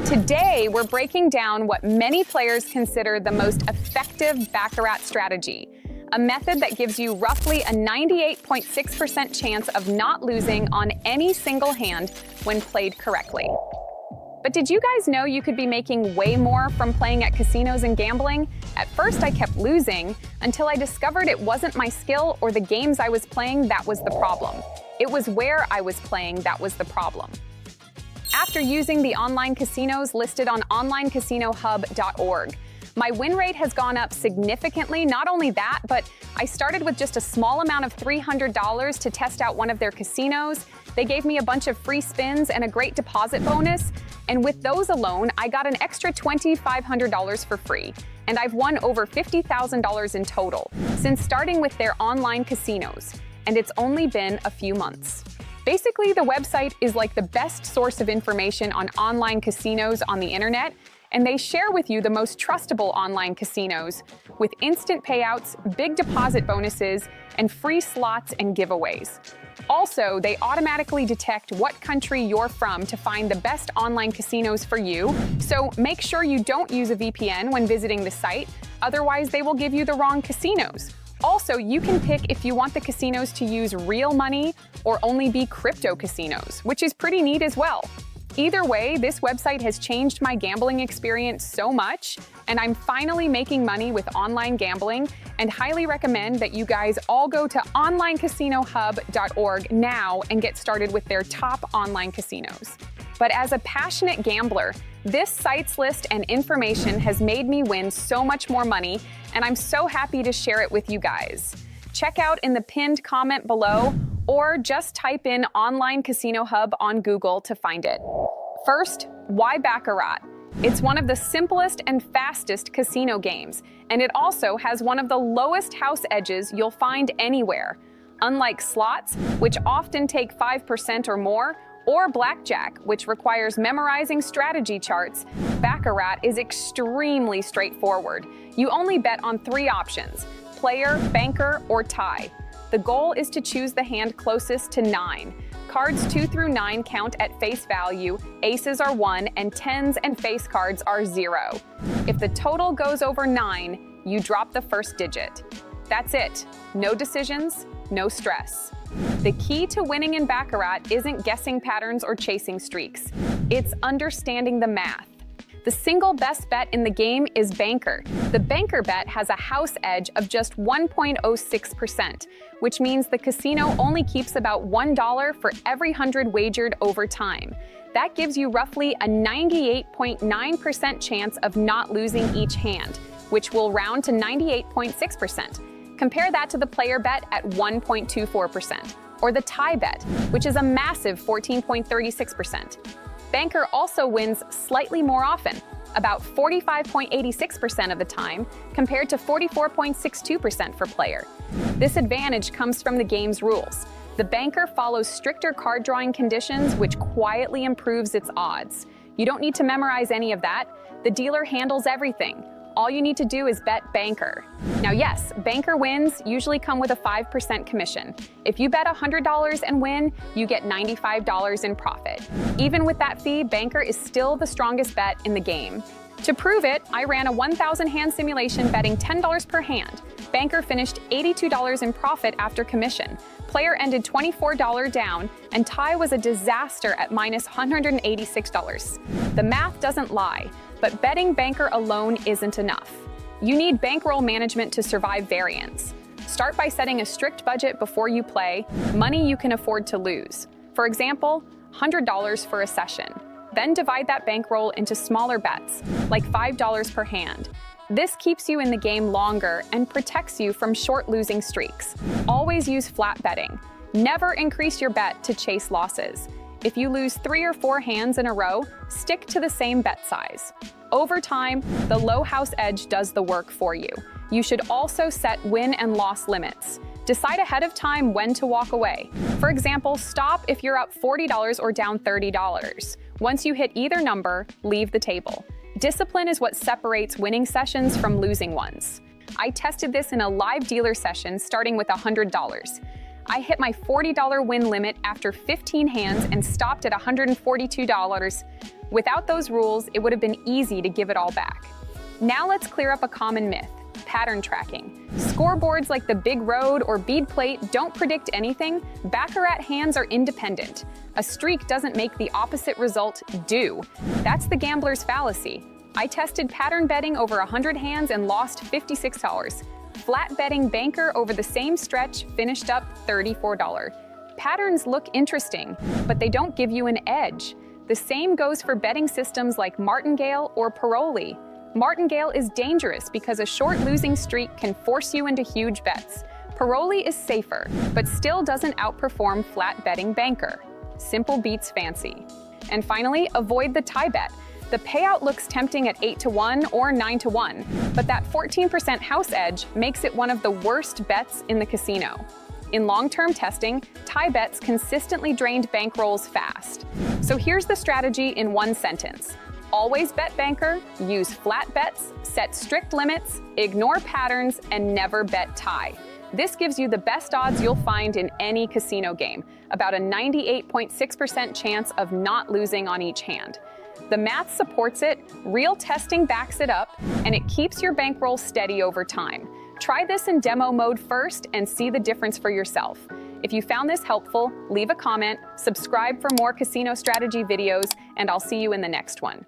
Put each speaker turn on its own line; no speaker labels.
Today, we're breaking down what many players consider the most effective Baccarat strategy, a method that gives you roughly a 98.6% chance of not losing on any single hand when played correctly. But did you guys know you could be making way more from playing at casinos and gambling? At first, I kept losing until I discovered it wasn't my skill or the games I was playing that was the problem. It was where I was playing that was the problem. After using the online casinos listed on onlinecasinohub.org, my win rate has gone up significantly. Not only that, but I started with just a small amount of $300 to test out one of their casinos. They gave me a bunch of free spins and a great deposit bonus. And with those alone, I got an extra $2,500 for free. And I've won over $50,000 in total since starting with their online casinos. And it's only been a few months. Basically, the website is like the best source of information on online casinos on the internet, and they share with you the most trustable online casinos with instant payouts, big deposit bonuses, and free slots and giveaways. Also, they automatically detect what country you're from to find the best online casinos for you, so make sure you don't use a VPN when visiting the site, otherwise they will give you the wrong casinos. Also, you can pick if you want the casinos to use real money or only be crypto casinos, which is pretty neat as well. Either way, this website has changed my gambling experience so much, and I'm finally making money with online gambling and highly recommend that you guys all go to onlinecasinohub.org now and get started with their top online casinos. But as a passionate gambler, this site's list and information has made me win so much more money, and I'm so happy to share it with you guys. Check out in the pinned comment below, or just type in Online Casino Hub on Google to find it. First, why Baccarat? It's one of the simplest and fastest casino games, and it also has one of the lowest house edges you'll find anywhere. Unlike slots, which often take 5% or more, or blackjack, which requires memorizing strategy charts, Baccarat is extremely straightforward. You only bet on 3 options: player, banker, or tie. The goal is to choose the hand closest to 9. Cards 2 through 9 count at face value, aces are 1, and 10s and face cards are 0. If the total goes over 9, you drop the first digit. That's it. No decisions, no stress. The key to winning in Baccarat isn't guessing patterns or chasing streaks. It's understanding the math. The single best bet in the game is banker. The banker bet has a house edge of just 1.06%, which means the casino only keeps about $1 for every 100 wagered over time. That gives you roughly a 98.9% chance of not losing each hand, which will round to 98.6%. Compare that to the player bet at 1.24%, or the tie bet, which is a massive 14.36%. Banker also wins slightly more often, about 45.86% of the time, compared to 44.62% for player. This advantage comes from the game's rules. The banker follows stricter card drawing conditions, which quietly improves its odds. You don't need to memorize any of that. The dealer handles everything. All you need to do is bet banker. Now yes, banker wins usually come with a 5% commission. If you bet $100 and win, you get $95 in profit. Even with that fee, banker is still the strongest bet in the game. To prove it, I ran a 1,000 hand simulation betting $10 per hand. Banker finished $82 in profit after commission. Player ended $24 down, and tie was a disaster at minus $186. The math doesn't lie, but betting banker alone isn't enough. You need bankroll management to survive variance. Start by setting a strict budget before you play, money you can afford to lose. For example, $100 for a session. Then divide that bankroll into smaller bets, like $5 per hand. This keeps you in the game longer and protects you from short losing streaks. Always use flat betting. Never increase your bet to chase losses. If you lose 3 or 4 hands in a row, stick to the same bet size. Over time, the low house edge does the work for you. You should also set win and loss limits. Decide ahead of time when to walk away. For example, stop if you're up $40 or down $30. Once you hit either number, leave the table. Discipline is what separates winning sessions from losing ones. I tested this in a live dealer session starting with $100. I hit my $40 win limit after 15 hands and stopped at $142. Without those rules, it would have been easy to give it all back. Now let's clear up a common myth: pattern tracking. Scoreboards like the Big Road or Bead Plate don't predict anything. Baccarat hands are independent. A streak doesn't make the opposite result do. That's the gambler's fallacy. I tested pattern betting over 100 hands and lost $56. Flat betting banker over the same stretch finished up $34. Patterns look interesting, but they don't give you an edge. The same goes for betting systems like martingale or paroli. Martingale is dangerous because a short losing streak can force you into huge bets. Paroli is safer, but still doesn't outperform flat betting banker. Simple beats fancy. And finally, avoid the tie bet. The payout looks tempting at 8-1 or 9-1, but that 14% house edge makes it one of the worst bets in the casino. In long-term testing, tie bets consistently drained bankrolls fast. So here's the strategy in one sentence. Always bet banker, use flat bets, set strict limits, ignore patterns, and never bet tie. This gives you the best odds you'll find in any casino game, about a 98.6% chance of not losing on each hand. The math supports it, real testing backs it up, and it keeps your bankroll steady over time. Try this in demo mode first and see the difference for yourself. If you found this helpful, leave a comment, subscribe for more casino strategy videos, and I'll see you in the next one.